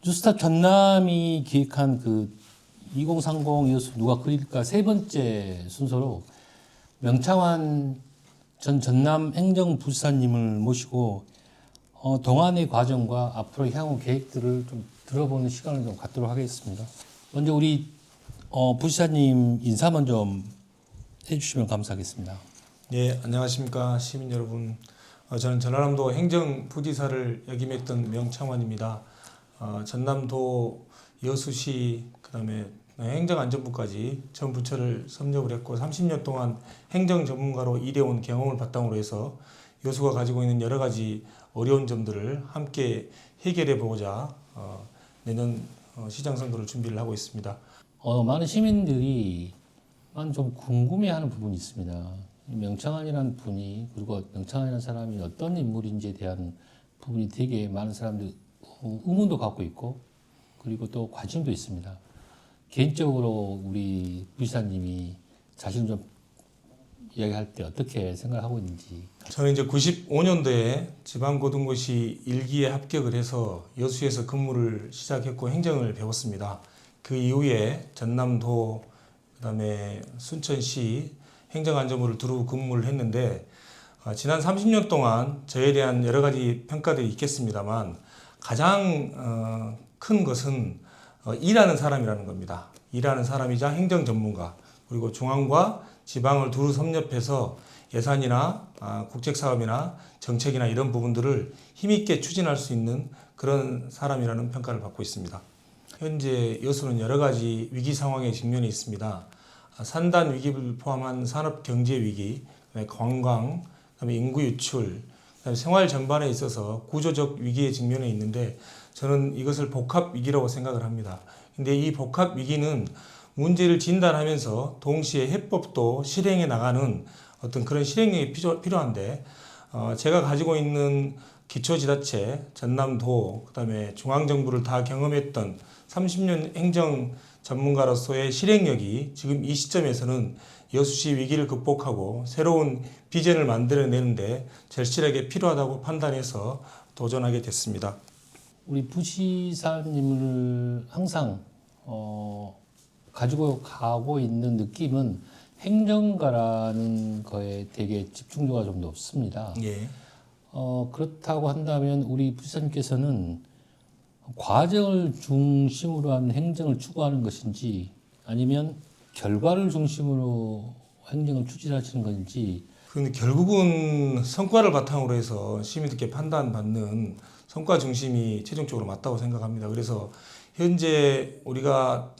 뉴스탑 전남이 기획한 그 2030 여수 누가 그릴까 세 번째 순서로 명창환 전 전남 행정부지사님을 모시고 동안의 과정과 앞으로 향후 계획들을 좀 들어보는 시간을 좀 갖도록 하겠습니다. 먼저 우리 부지사님 인사만 좀 해주시면 감사하겠습니다. 네, 안녕하십니까 시민 여러분. 저는 전라남도 행정부지사를 역임했던 명창환입니다. 전남도 여수시 그다음에 행정안전부까지 전 부처를 섭렵을 했고 30년 동안 행정 전문가로 일해온 경험을 바탕으로 해서 여수가 가지고 있는 여러 가지 어려운 점들을 함께 해결해 보고자 내년 시장 선거를 준비를 하고 있습니다. 많은 시민들이 좀 궁금해하는 부분이 있습니다. 명창환이라는 분이 그리고 명창환이라는 사람이 어떤 인물인지에 대한 부분이 되게 많은 사람들이 의문도 갖고 있고 그리고 또 관심도 있습니다. 개인적으로 우리 부지사님이 자신을 좀 이야기할 때 어떻게 생각하고 있는지. 저는 이제 95년도에 지방고등고시 1기에 합격을 해서 여수에서 근무를 시작했고 행정을 배웠습니다. 그 이후에 전남도 그다음에 순천시 행정안전부를 두루 근무를 했는데 지난 30년 동안 저에 대한 여러 가지 평가들이 있겠습니다만 가장 큰 것은 일하는 사람이라는 겁니다. 일하는 사람이자 행정 전문가 그리고 중앙과 지방을 두루 섭렵해서 예산이나 국책사업이나 정책이나 이런 부분들을 힘있게 추진할 수 있는 그런 사람이라는 평가를 받고 있습니다. 현재 여수는 여러 가지 위기 상황에 직면해 있습니다. 산단 위기를 포함한 산업 경제 위기, 관광, 그다음에 인구 유출, 그다음에 생활 전반에 있어서 구조적 위기에 직면해 있는데 저는 이것을 복합 위기라고 생각을 합니다. 근데 이 복합 위기는 문제를 진단하면서 동시에 해법도 실행해 나가는 어떤 그런 실행력이 필요한데 제가 가지고 있는 기초지자체, 전남도, 그다음에 중앙정부를 다 경험했던 30년 행정 전문가로서의 실행력이 지금 이 시점에서는 여수시 위기를 극복하고 새로운 비전을 만들어내는데 절실하게 필요하다고 판단해서 도전하게 됐습니다. 우리 부지사님을 항상 가지고 가고 있는 느낌은 행정가라는 거에 되게 집중도가 좀 높습니다. 예. 그렇다고 한다면 우리 부지사님께서는 과정을 중심으로 한 행정을 추구하는 것인지 아니면 결과를 중심으로 행정을 추진하시는 건지. 근데 결국은 성과를 바탕으로 해서 시민들께 판단받는 성과 중심이 최종적으로 맞다고 생각합니다. 그래서 현재 우리가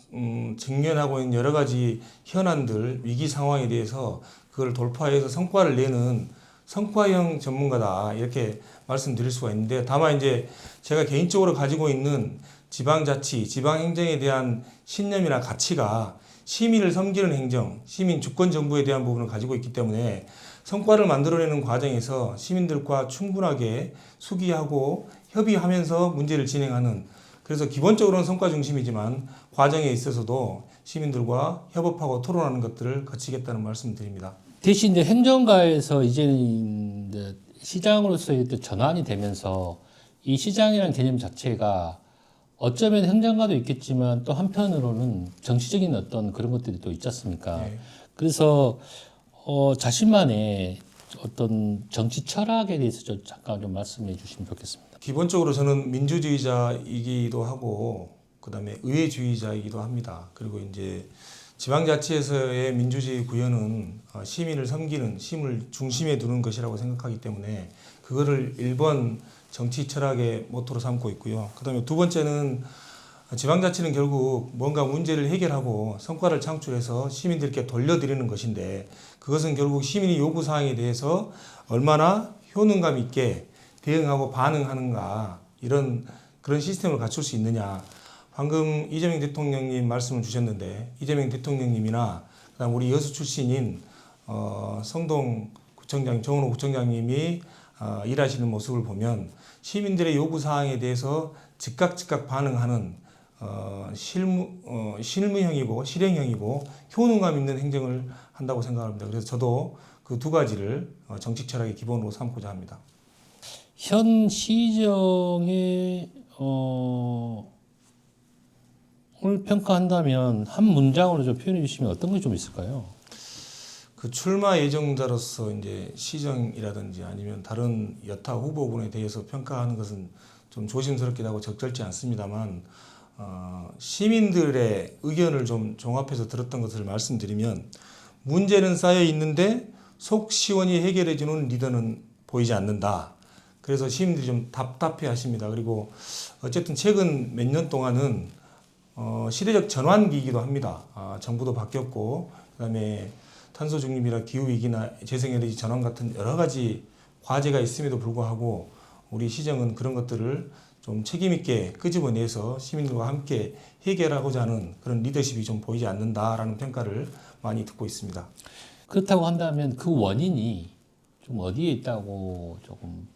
직면하고 있는 여러 가지 현안들, 위기 상황에 대해서 그걸 돌파해서 성과를 내는 성과형 전문가다 이렇게 말씀드릴 수가 있는데 다만 이제 제가 개인적으로 가지고 있는 지방자치, 지방행정에 대한 신념이나 가치가 시민을 섬기는 행정, 시민 주권 정부에 대한 부분을 가지고 있기 때문에 성과를 만들어내는 과정에서 시민들과 충분하게 숙의하고 협의하면서 문제를 진행하는 그래서 기본적으로는 성과 중심이지만 과정에 있어서도 시민들과 협업하고 토론하는 것들을 거치겠다는 말씀을 드립니다. 대신 이제 행정가에서 이제는 이제 시장으로서의 또 전환이 되면서 이 시장이라는 개념 자체가 어쩌면 행정가도 있겠지만 또 한편으로는 정치적인 어떤 그런 것들이 또 있지 않습니까? 네. 그래서 자신만의 어떤 정치 철학에 대해서 좀 잠깐 좀 말씀해 주시면 좋겠습니다. 기본적으로 저는 민주주의자이기도 하고 그다음에 의회주의자이기도 합니다. 그리고 이제 지방자치에서의 민주주의 구현은 시민을 섬기는 시민을 중심에 두는 것이라고 생각하기 때문에 그거를 1번 정치 철학의 모토로 삼고 있고요. 그다음에 두 번째는 지방자치는 결국 뭔가 문제를 해결하고 성과를 창출해서 시민들께 돌려드리는 것인데 그것은 결국 시민의 요구사항에 대해서 얼마나 효능감 있게 대응하고 반응하는가 이런 그런 시스템을 갖출 수 있느냐. 방금 이재명 대통령님 말씀을 주셨는데 이재명 대통령님이나 그다음 우리 여수 출신인 성동 구청장 정은호 구청장님이 일하시는 모습을 보면 시민들의 요구 사항에 대해서 즉각 반응하는 실무형이고 실행형이고 효능감 있는 행정을 한다고 생각합니다. 그래서 저도 그 두 가지를 정책 철학의 기본으로 삼고자 합니다. 현 시정의 평가한다면 한 문장으로 좀 표현해 주시면 어떤 게 좀 있을까요? 그 출마 예정자로서 이제 시정이라든지 아니면 다른 여타 후보군에 대해서 평가하는 것은 좀 조심스럽기도 하고 적절치 않습니다만 시민들의 의견을 좀 종합해서 들었던 것을 말씀드리면 문제는 쌓여 있는데 속 시원히 해결해주는 리더는 보이지 않는다. 그래서 시민들이 좀 답답해 하십니다. 그리고 어쨌든 최근 몇 년 동안은 시대적 전환기이기도 합니다. 정부도 바뀌었고 그다음에 탄소 중립이나 기후 위기나 재생에너지 전환 같은 여러 가지 과제가 있음에도 불구하고 우리 시정은 그런 것들을 좀 책임 있게 끄집어내서 시민들과 함께 해결하고자 하는 그런 리더십이 좀 보이지 않는다라는 평가를 많이 듣고 있습니다. 그렇다고 한다면 그 원인이 좀 어디에 있다고 조금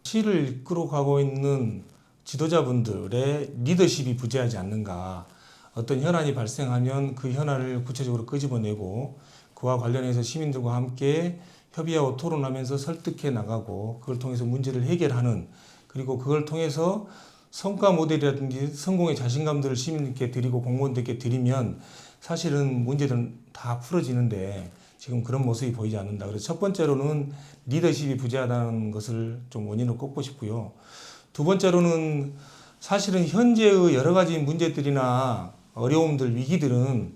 시를 이끌어가고 있는 지도자분들의 리더십이 부재하지 않는가. 어떤 현안이 발생하면 그 현안을 구체적으로 끄집어내고 그와 관련해서 시민들과 함께 협의하고 토론하면서 설득해 나가고 그걸 통해서 문제를 해결하는 그리고 그걸 통해서 성과 모델이라든지 성공의 자신감들을 시민들께 드리고 공무원들께 드리면 사실은 문제들은 다 풀어지는데 지금 그런 모습이 보이지 않는다. 그래서 첫 번째로는 리더십이 부재하다는 것을 좀 원인으로 꼽고 싶고요. 두 번째로는 사실은 현재의 여러 가지 문제들이나 어려움들, 위기들은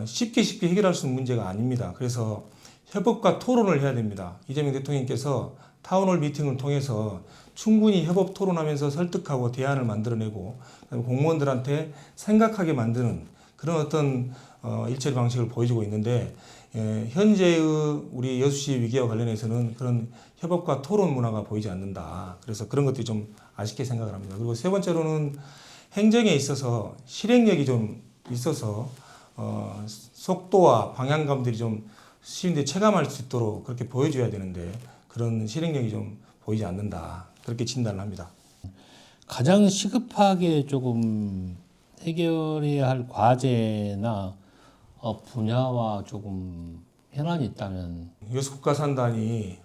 쉽게 해결할 수 있는 문제가 아닙니다. 그래서 협업과 토론을 해야 됩니다. 이재명 대통령께서 타운홀 미팅을 통해서 충분히 협업 토론하면서 설득하고 대안을 만들어내고 공무원들한테 생각하게 만드는 그런 어떤 일처리 방식을 보여주고 있는데 현재의 우리 여수시 위기와 관련해서는 그런 협업과 토론 문화가 보이지 않는다. 그래서 그런 것들이 좀 아쉽게 생각을 합니다. 그리고 세 번째로는 행정에 있어서 실행력이 좀 있어서 속도와 방향감들이 좀 시민들이 체감할 수 있도록 그렇게 보여줘야 되는데 그런 실행력이 좀 보이지 않는다. 그렇게 진단을 합니다. 가장 시급하게 조금 해결해야 할 과제나 분야와 조금 현안이 있다면 여수 국가산단이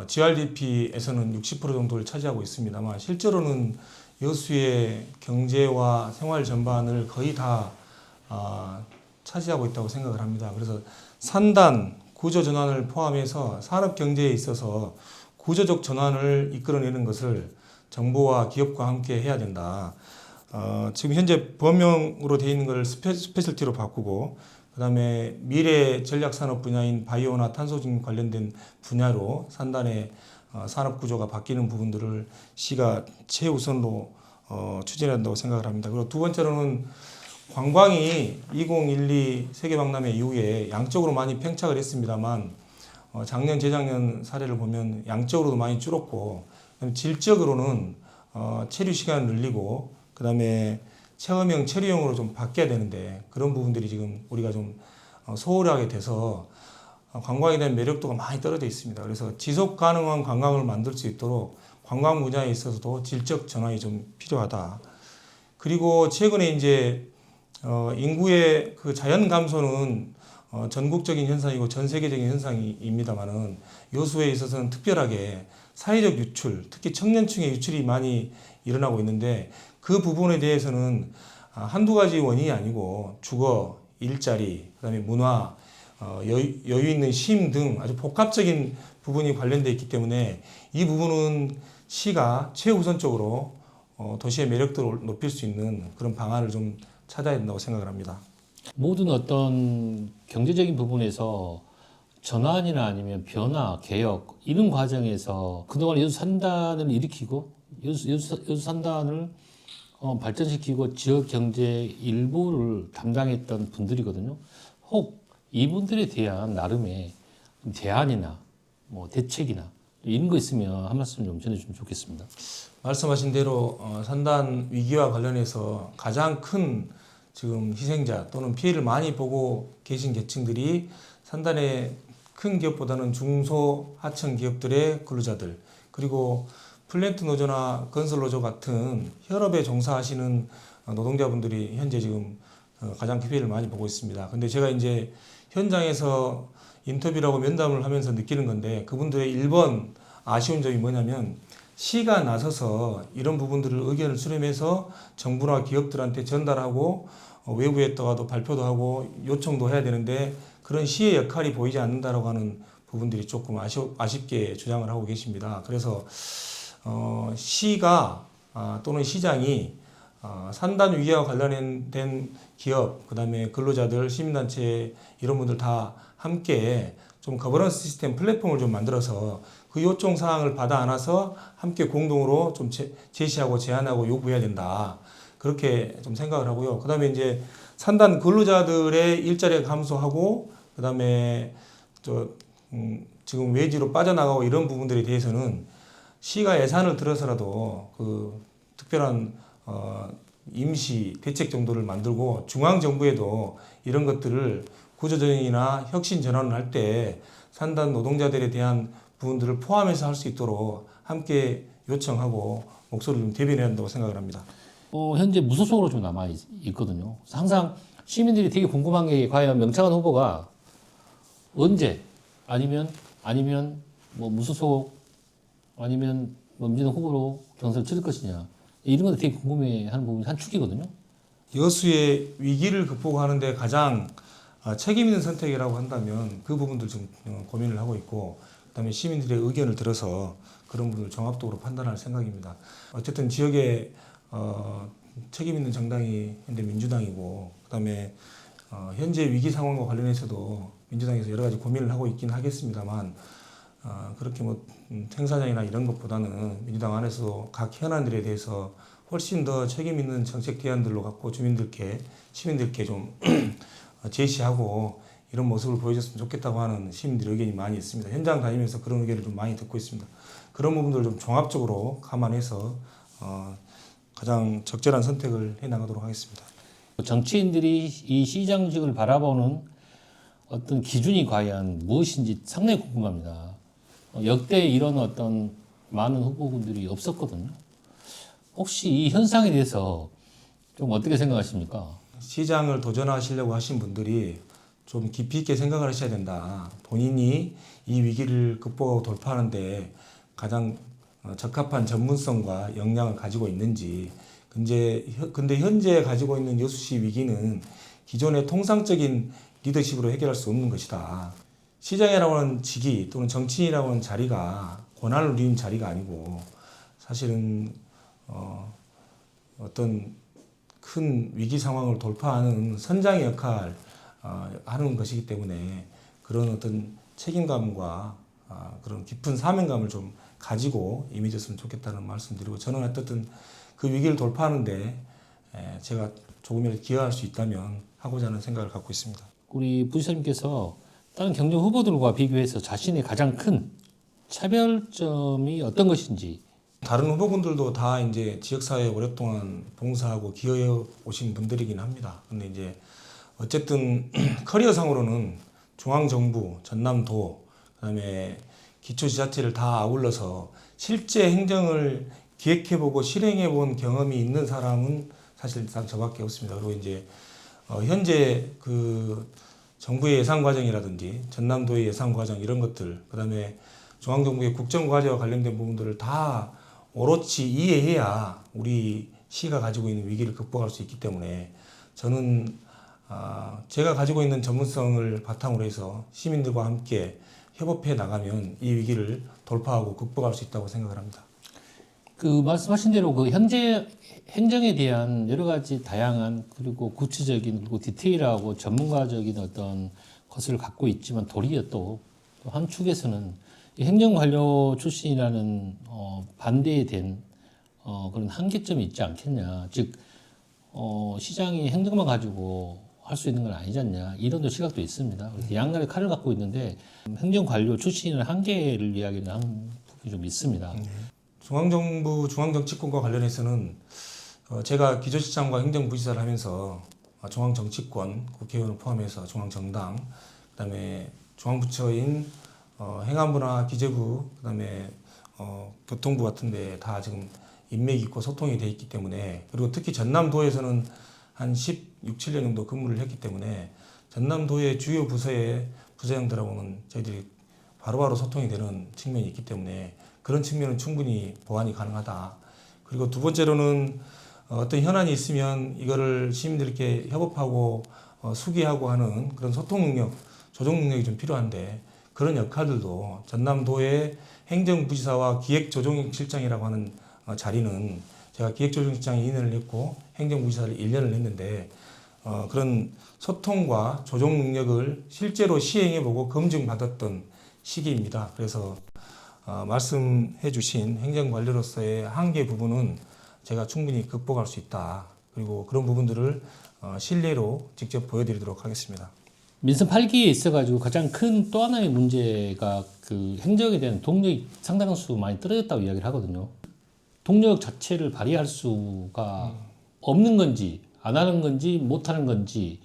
GRDP에서는 60% 정도를 차지하고 있습니다만 실제로는 여수의 경제와 생활 전반을 거의 다 차지하고 있다고 생각을 합니다. 그래서 산단, 구조 전환을 포함해서 산업 경제에 있어서 구조적 전환을 이끌어내는 것을 정부와 기업과 함께 해야 된다. 지금 현재 범용으로 되어 있는 것을 스페셜티로 바꾸고 그다음에 미래 전략 산업 분야인 바이오나 탄소 중립 관련된 분야로 산단의 산업 구조가 바뀌는 부분들을 시가 최우선으로 추진한다고 생각을 합니다. 그리고 두 번째로는 관광이 2012 세계박람회 이후에 양적으로 많이 팽착을 했습니다만 작년 재작년 사례를 보면 양적으로도 많이 줄었고 질적으로는 체류 시간을 늘리고 그다음에 체험형 체류형으로 좀 바뀌어야 되는데 그런 부분들이 지금 우리가 좀 소홀하게 돼서 관광에 대한 매력도가 많이 떨어져 있습니다. 그래서 지속 가능한 관광을 만들 수 있도록 관광 분야에 있어서도 질적 전환이 좀 필요하다. 그리고 최근에 이제 인구의 그 자연 감소는 전국적인 현상이고 전 세계적인 현상입니다만은 여수에 있어서는 특별하게 사회적 유출, 특히 청년층의 유출이 많이 일어나고 있는데 그 부분에 대해서는 한두 가지 원인이 아니고 주거, 일자리, 그다음에 문화, 여유 있는 쉼 등 아주 복합적인 부분이 관련되어 있기 때문에 이 부분은 시가 최우선적으로 도시의 매력도를 높일 수 있는 그런 방안을 좀 찾아야 된다고 생각을 합니다. 모든 어떤 경제적인 부분에서 전환이나 아니면 변화, 개혁 이런 과정에서 그동안 여수 산단을 일으키고 여수 산단을 발전시키고 지역 경제 일부를 담당했던 분들이거든요. 혹 이분들에 대한 나름의 대안이나 뭐 대책이나 이런 거 있으면 한 말씀 좀 전해주시면 좋겠습니다. 말씀하신 대로 산단 위기와 관련해서 가장 큰 지금 희생자 또는 피해를 많이 보고 계신 계층들이 산단의 큰 기업보다는 중소 하청 기업들의 근로자들 그리고 플랜트 노조나 건설 노조 같은 현업에 종사하시는 노동자분들이 현재 지금 가장 피해를 많이 보고 있습니다. 근데 제가 이제 현장에서 인터뷰라고 면담을 하면서 느끼는 건데 그분들의 1번 아쉬운 점이 뭐냐면 시가 나서서 이런 부분들을 의견을 수렴해서 정부나 기업들한테 전달하고 외부에다가도 발표도 하고 요청도 해야 되는데 그런 시의 역할이 보이지 않는다라고 하는 부분들이 조금 아쉽게 주장을 하고 계십니다. 그래서 시가 또는 시장이 산단 위기와 관련된 기업, 그다음에 근로자들, 시민단체 이런 분들 다 함께 좀 거버넌스 시스템 플랫폼을 좀 만들어서 그 요청 사항을 받아 안아서 함께 공동으로 좀 제시하고 제안하고 요구해야 된다. 그렇게 좀 생각을 하고요. 그다음에 이제 산단 근로자들의 일자리가 감소하고 그다음에 지금 외지로 빠져나가고 이런 부분들에 대해서는 시가 예산을 들어서라도 그 특별한 임시 대책 정도를 만들고 중앙 정부에도 이런 것들을 구조조정이나 혁신 전환을 할 때 산단 노동자들에 대한 부분들을 포함해서 할 수 있도록 함께 요청하고 목소리를 좀 대변해야 한다고 생각을 합니다. 현재 무소속으로 좀 남아 있거든요. 항상 시민들이 되게 궁금한 게 과연 명창환 후보가 언제 아니면 뭐 무소속 아니면 민주당 후보로 경선을 치를 것이냐 이런 것도 되게 궁금해하는 부분이 한 축이거든요. 여수의 위기를 극복하는데 가장 책임 있는 선택이라고 한다면 그 부분들 좀 고민을 하고 있고 그다음에 시민들의 의견을 들어서 그런 부분을 종합적으로 판단할 생각입니다. 어쨌든 지역에 책임 있는 정당이 현재 민주당이고 그다음에 현재 위기 상황과 관련해서도 민주당에서 여러 가지 고민을 하고 있긴 하겠습니다만 그렇게 뭐 행사장이나 이런 것보다는 민주당 안에서도 각 현안들에 대해서 훨씬 더 책임 있는 정책 대안들로 갖고 시민들께 좀 제시하고 이런 모습을 보여줬으면 좋겠다고 하는 시민들의 의견이 많이 있습니다. 현장 다니면서 그런 의견을 좀 많이 듣고 있습니다. 그런 부분들을 좀 종합적으로 감안해서 가장 적절한 선택을 해나가도록 하겠습니다. 정치인들이 이 시장직을 바라보는 어떤 기준이 과연 무엇인지 상당히 궁금합니다. 역대 이런 어떤 많은 후보군들이 없었거든요. 혹시 이 현상에 대해서 좀 어떻게 생각하십니까? 시장을 도전하시려고 하신 분들이 좀 깊이 있게 생각을 하셔야 된다. 본인이 이 위기를 극복하고 돌파하는데 가장 적합한 전문성과 역량을 가지고 있는지. 근데 현재 가지고 있는 여수시 위기는 기존의 통상적인 리더십으로 해결할 수 없는 것이다. 시장이라고 하는 직위 또는 정치인이라고 하는 자리가 권한을 누리는 자리가 아니고 사실은 어떤 큰 위기 상황을 돌파하는 선장의 역할 하는 것이기 때문에 그런 어떤 책임감과 그런 깊은 사명감을 좀 가지고 임해줬으면 좋겠다는 말씀드리고 저는 어쨌든 그 위기를 돌파하는데 제가 조금이라도 기여할 수 있다면 하고자 하는 생각을 갖고 있습니다. 우리 부지사님께서 다른 경쟁 후보들과 비교해서 자신의 가장 큰 차별점이 어떤 것인지. 다른 후보군들도 다 이제 지역사회에 오랫동안 봉사하고 기여해 오신 분들이긴 합니다. 근데 이제 어쨌든 커리어상으로는 중앙정부, 전남도, 그다음에 기초지자체를 다 아울러서 실제 행정을 기획해보고 실행해본 경험이 있는 사람은 사실상 저밖에 없습니다. 그리고 이제 현재 그 정부의 예산 과정이라든지 전남도의 예산 과정 이런 것들, 그다음에 중앙정부의 국정과제와 관련된 부분들을 다 오롯이 이해해야 우리 시가 가지고 있는 위기를 극복할 수 있기 때문에 저는 제가 가지고 있는 전문성을 바탕으로 해서 시민들과 함께 협업해 나가면 이 위기를 돌파하고 극복할 수 있다고 생각을 합니다. 그 말씀하신 대로 그 현재 행정에 대한 여러 가지 다양한 그리고 구체적인 그리고 디테일하고 전문가적인 어떤 것을 갖고 있지만 도리어 또 한 축에서는 행정관료 출신이라는 반대에 된 그런 한계점이 있지 않겠냐. 즉 시장이 행정만 가지고 할 수 있는 건 아니지 않냐. 이런 시각도 있습니다. 그래서 양날의 칼을 갖고 있는데 행정관료 출신의 한계를 이야기는 한 부분이 좀 있습니다. 중앙정부 중앙정치권과 관련해서는 제가 기조실장과 행정부지사를 하면서 중앙정치권 국회의원을 포함해서 중앙정당 그다음에 중앙부처인 행안부나 기재부 그다음에 교통부 같은데 다 지금 인맥이 있고 소통이 돼 있기 때문에 그리고 특히 전남도에서는 한 16, 17년 정도 근무를 했기 때문에 전남도의 주요 부서의 부서장들하고는 저희들이 바로바로 소통이 되는 측면이 있기 때문에 그런 측면은 충분히 보완이 가능하다. 그리고 두 번째로는 어떤 현안이 있으면 이거를 시민들께 협업하고 수기하고 하는 그런 소통 능력, 조정 능력이 좀 필요한데 그런 역할들도 전남도의 행정부지사와 기획조정실장이라고 하는 자리는 제가 기획조정실장에 2년을 했고 행정부지사를 1년을 했는데 그런 소통과 조정 능력을 실제로 시행해보고 검증받았던 시기입니다. 그래서 말씀해 주신 행정관리로서의 한계 부분은 제가 충분히 극복할 수 있다. 그리고 그런 부분들을 실례로 직접 보여드리도록 하겠습니다. 민선 8기에 있어가지고 가장 큰 또 하나의 문제가 그 행정에 대한 동력이 상당한 수 많이 떨어졌다고 이야기를 하거든요. 동력 자체를 발휘할 수가 없는 건지 안 하는 건지 못 하는 건지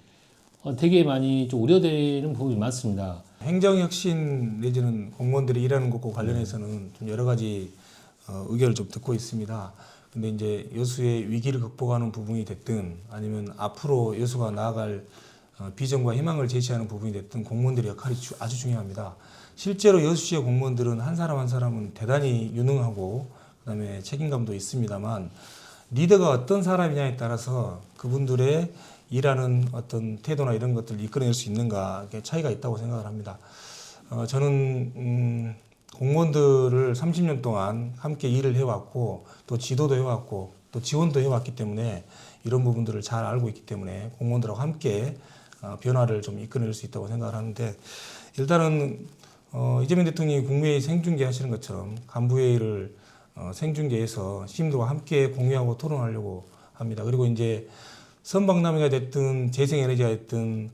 되게 많이 좀 우려되는 부분이 많습니다. 행정혁신 내지는 공무원들이 일하는 것과 관련해서는 좀 여러 가지 의견을 좀 듣고 있습니다. 근데 이제 여수의 위기를 극복하는 부분이 됐든 아니면 앞으로 여수가 나아갈 비전과 희망을 제시하는 부분이 됐든 공무원들의 역할이 아주 중요합니다. 실제로 여수시의 공무원들은 한 사람 한 사람은 대단히 유능하고 그다음에 책임감도 있습니다만 리더가 어떤 사람이냐에 따라서 그분들의 일하는 어떤 태도나 이런 것들을 이끌어낼 수 있는가 차이가 있다고 생각을 합니다. 저는 공무원들을 30년 동안 함께 일을 해왔고 또 지도도 해왔고 또 지원도 해왔기 때문에 이런 부분들을 잘 알고 있기 때문에 공무원들하고 함께 변화를 좀 이끌어낼 수 있다고 생각을 하는데 일단은 이재명 대통령이 국무회의 생중계 하시는 것처럼 간부회의를 생중계해서 시민들과 함께 공유하고 토론하려고 합니다. 그리고 이제 선박남이가 됐든 재생에너지가 됐든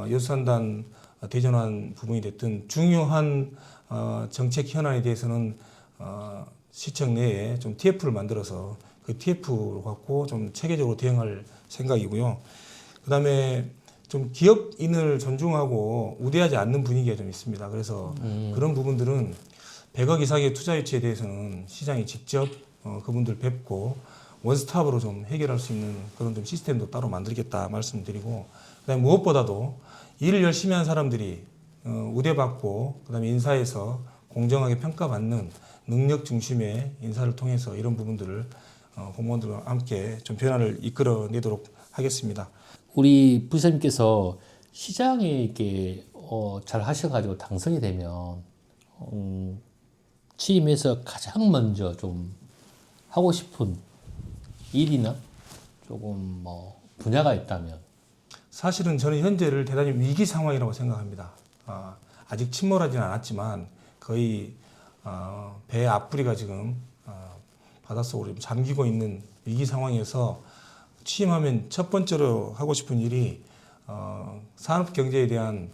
여수산단 대전환 부분이 됐든 중요한 정책 현안에 대해서는 시청 내에 좀 TF를 만들어서 그 TF로 갖고 좀 체계적으로 대응할 생각이고요. 그다음에 좀 기업인을 존중하고 우대하지 않는 분위기가 좀 있습니다. 그래서 그런 부분들은 100억 이상의 투자 유치에 대해서는 시장이 직접 그분들 뵙고 원스톱으로 좀 해결할 수 있는 그런 좀 시스템도 따로 만들겠다 말씀드리고 그다음에 무엇보다도 일을 열심히 한 사람들이 우대받고 그다음에 인사에서 공정하게 평가받는 능력 중심의 인사를 통해서 이런 부분들을 공무원들과 함께 좀 변화를 이끌어내도록 하겠습니다. 우리 부사님께서 시장에 이렇게 잘 하셔가지고 당선이 되면 취임해서 가장 먼저 좀 하고 싶은 일이나 조금 뭐 분야가 있다면 사실은 저는 현재를 대단히 위기 상황이라고 생각합니다. 아직 침몰하지는 않았지만 거의 배 앞부리가 지금 바닷속으로 잠기고 있는 위기 상황에서 취임하면 첫 번째로 하고 싶은 일이 산업 경제에 대한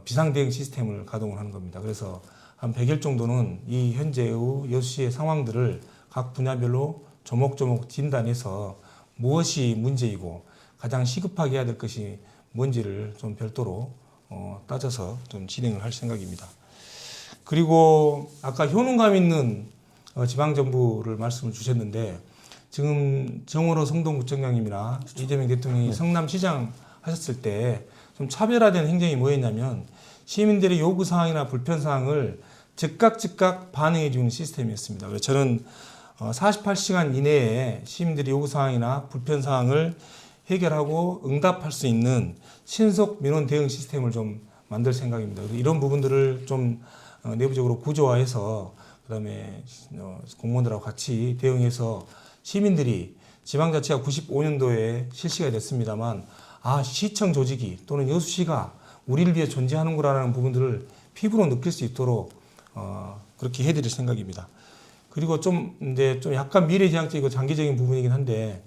비상대응 시스템을 가동을 하는 겁니다. 그래서 한 100일 정도는 이 현재의 여수시의 상황들을 각 분야별로 조목조목 진단해서 무엇이 문제이고 가장 시급하게 해야 될 것이 뭔지를 좀 별도로 따져서 좀 진행을 할 생각입니다. 그리고 아까 효능감 있는 지방정부를 말씀을 주셨는데 지금 정원호 성동구청장님이나 이재명 대통령이 성남시장 하셨을 때 좀 차별화된 행정이 뭐였냐면 시민들의 요구사항이나 불편사항을 즉각 반응해 주는 시스템이었습니다. 그래서 저는 48시간 이내에 시민들의 요구사항이나 불편사항을 해결하고 응답할 수 있는 신속 민원 대응 시스템을 좀 만들 생각입니다. 이런 부분들을 좀 내부적으로 구조화해서 그다음에 공무원들하고 같이 대응해서 시민들이 지방자치가 95년도에 실시가 됐습니다만 시청 조직이 또는 여수시가 우리를 위해 존재하는구나라는 부분들을 피부로 느낄 수 있도록 그렇게 해드릴 생각입니다. 그리고 좀 약간 미래지향적이고 장기적인 부분이긴 한데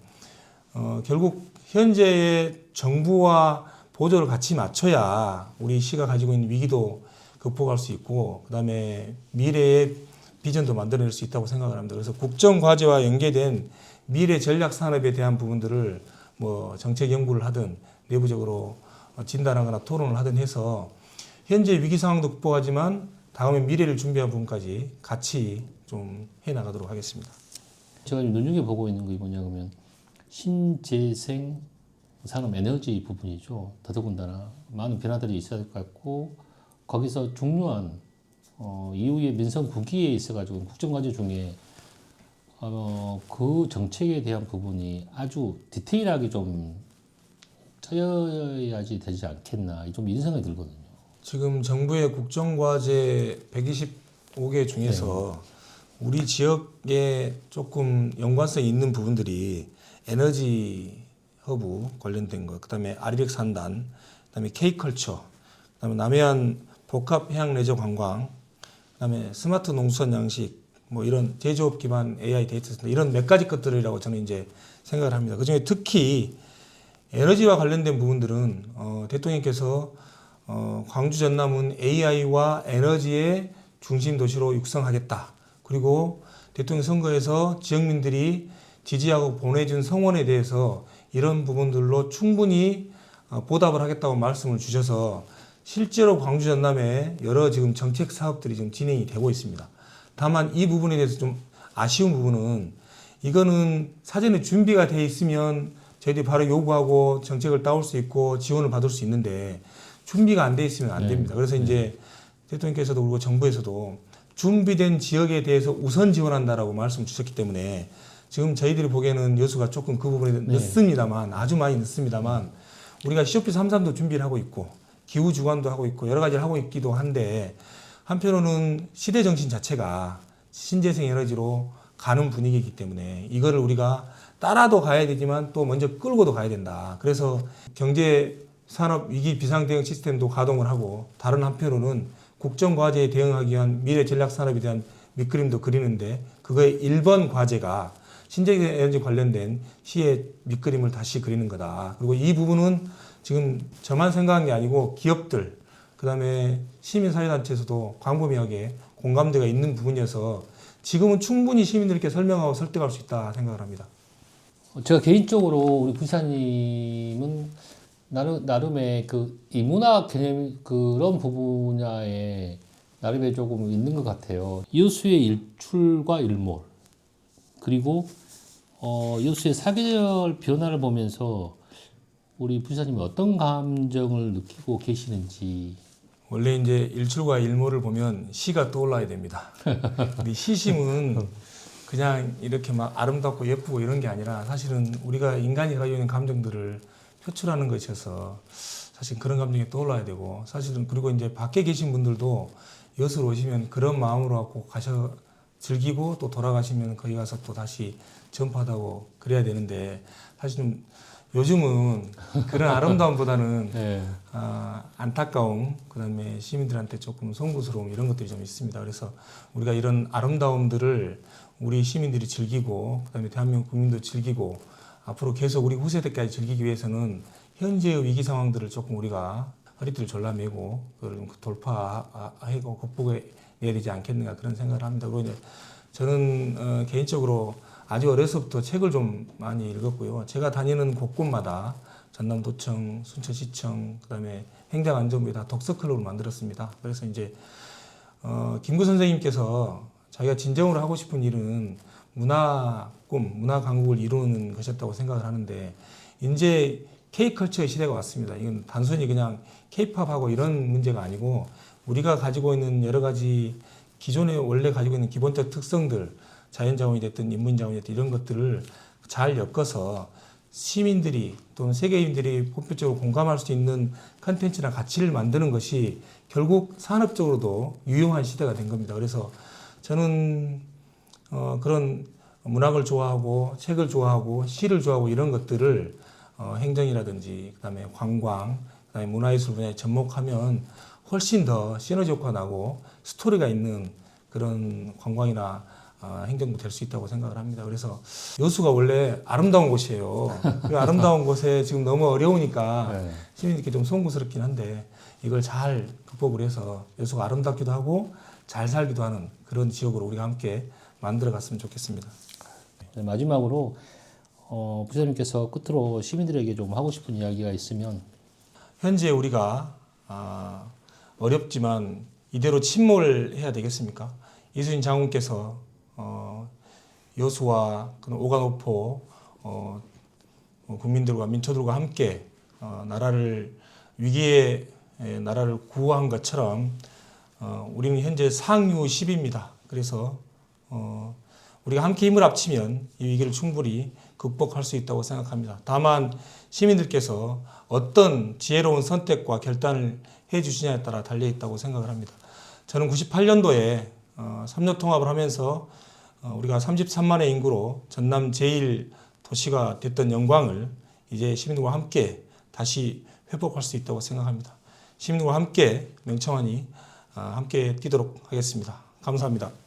결국 현재의 정부와 보조를 같이 맞춰야 우리 시가 가지고 있는 위기도 극복할 수 있고 그다음에 미래의 비전도 만들어낼 수 있다고 생각을 합니다. 그래서 국정 과제와 연계된 미래 전략 산업에 대한 부분들을 뭐 정책 연구를 하든 내부적으로 진단하거나 토론을 하든 해서 현재 위기 상황도 극복하지만 다음에 미래를 준비한 부분까지 같이 좀 해나가도록 하겠습니다. 제가 눈여겨보고 있는 게 뭐냐면 신재생 산업 에너지 부분이죠. 더더군다나 많은 변화들이 있어야 될 것 같고 거기서 중요한 이후에 민선 9기에 있어가지고 국정과제 중에 그 정책에 대한 부분이 아주 디테일하게 좀 짜여야지 되지 않겠나 좀 이런 생각이 들거든요. 지금 정부의 국정과제 125개 중에서 우리 지역에 조금 연관성 있는 부분들이 에너지 허브 관련된 것, 그다음에 아리백 산단, 그다음에 K컬처, 그다음에 남해안 복합 해양 레저 관광, 그다음에 스마트 농수산 양식, 뭐 이런 제조업 기반 AI 데이터 센터 이런 몇 가지 것들이라고 저는 이제 생각을 합니다. 그중에 특히 에너지와 관련된 부분들은 대통령께서 광주 전남은 AI와 에너지의 중심 도시로 육성하겠다. 그리고 대통령 선거에서 지역민들이 지지하고 보내준 성원에 대해서 이런 부분들로 충분히 보답을 하겠다고 말씀을 주셔서 실제로 광주 전남에 여러 지금 정책 사업들이 지금 진행이 되고 있습니다. 다만 이 부분에 대해서 좀 아쉬운 부분은 이거는 사전에 준비가 돼 있으면 저희들이 바로 요구하고 정책을 따올 수 있고 지원을 받을 수 있는데 준비가 안 돼 있으면 안 됩니다. 그래서 이제 대통령께서도 그리고 정부에서도 준비된 지역에 대해서 우선 지원한다라고 말씀 주셨기 때문에 지금 저희들이 보기에는 여수가 조금 그 부분에 늦습니다만 아주 많이 늦습니다만 우리가 COP 33도 준비를 하고 있고 기후 주관도 하고 있고 여러 가지를 하고 있기도 한데 한편으로는 시대 정신 자체가 신재생 에너지로 가는 분위기이기 때문에 이거를 우리가 따라도 가야 되지만 또 먼저 끌고도 가야 된다. 그래서 경제 산업 위기 비상 대응 시스템도 가동을 하고 다른 한편으로는 국정 과제에 대응하기 위한 미래 전략 산업에 대한 밑그림도 그리는데 그거의 1번 과제가 신재생 에너지 관련된 시의 밑그림을 다시 그리는 거다. 그리고 이 부분은 지금 저만 생각한 게 아니고 기업들, 그다음에 시민사회단체에서도 광범위하게 공감대가 있는 부분이어서 지금은 충분히 시민들께 설명하고 설득할 수 있다 생각을 합니다. 제가 개인적으로 우리 부사님은 나름의 그 이문학 개념 그런 분야에 나름의 조금 있는 것 같아요. 여수의 일출과 일몰 그리고 여수의 사계절 변화를 보면서 우리 부사님이 어떤 감정을 느끼고 계시는지. 원래 이제 일출과 일몰을 보면 시가 떠올라야 됩니다. 근데 시심은 그냥 이렇게 막 아름답고 예쁘고 이런 게 아니라 사실은 우리가 인간이 가지고 있는 감정들을 표출하는 것이어서 사실 그런 감정이 떠올라야 되고 사실은 그리고 이제 밖에 계신 분들도 여수로 오시면 그런 마음으로 갖고 가셔 즐기고 또 돌아가시면 거기 가서 또 다시 전파하다고 그래야 되는데 사실은 요즘은 그런 아름다움보다는 안타까움, 그다음에 시민들한테 조금 송구스러움 이런 것들이 좀 있습니다. 그래서 우리가 이런 아름다움들을 우리 시민들이 즐기고 그다음에 대한민국 국민도 즐기고 앞으로 계속 우리 후세대까지 즐기기 위해서는 현재의 위기 상황들을 조금 우리가 허리띠를 졸라매고 그걸 좀 돌파하고 극복해야 되지 않겠는가 그런 생각을 합니다. 그리고 이제 저는 개인적으로 아주 어려서부터 책을 좀 많이 읽었고요. 제가 다니는 곳곳마다 전남도청, 순천시청, 그다음에 행정안전부에 다 독서클럽을 만들었습니다. 그래서 이제 김구 선생님께서 자기가 진정으로 하고 싶은 일은 문화 꿈, 문화 강국을 이루는 것이었다고 생각을 하는데 이제 K컬처의 시대가 왔습니다. 이건 단순히 그냥 K팝하고 이런 문제가 아니고 우리가 가지고 있는 여러 가지 기존에 원래 가지고 있는 기본적 특성들 자연자원이 됐든 인문자원이 됐든 이런 것들을 잘 엮어서 시민들이 또는 세계인들이 본격적으로 공감할 수 있는 컨텐츠나 가치를 만드는 것이 결국 산업적으로도 유용한 시대가 된 겁니다. 그래서 저는 그런 문학을 좋아하고 책을 좋아하고 시를 좋아하고 이런 것들을 행정이라든지 그다음에 관광, 그다음에 문화예술 분야에 접목하면 훨씬 더 시너지 효과가 나고 스토리가 있는 그런 관광이나 행정도 될 수 있다고 생각을 합니다. 그래서 여수가 원래 아름다운 곳이에요. 그 아름다운 곳에 지금 너무 어려우니까 시민들께 좀 송구스럽긴 한데 이걸 잘 극복을 해서 여수가 아름답기도 하고 잘 살기도 하는 그런 지역으로 우리가 함께 만들어 갔으면 좋겠습니다. 네, 마지막으로 부장님께서 끝으로 시민들에게 좀 하고 싶은 이야기가 있으면. 현재 우리가 어렵지만 이대로 침몰해야 되겠습니까? 이순신 장군께서 여수와 오가노포 국민들과 민초들과 함께 나라를 위기에 나라를 구호한 것처럼 우리는 현재 상류 10위입니다. 그래서 우리가 함께 힘을 합치면 이 위기를 충분히 극복할 수 있다고 생각합니다. 다만 시민들께서 어떤 지혜로운 선택과 결단을 해주시냐에 따라 달려 있다고 생각을 합니다. 저는 98년도에 3년 통합을 하면서 우리가 33만의 인구로 전남 제1도시가 됐던 영광을 이제 시민들과 함께 다시 회복할 수 있다고 생각합니다. 시민들과 함께 명청환이 함께 뛰도록 하겠습니다. 감사합니다.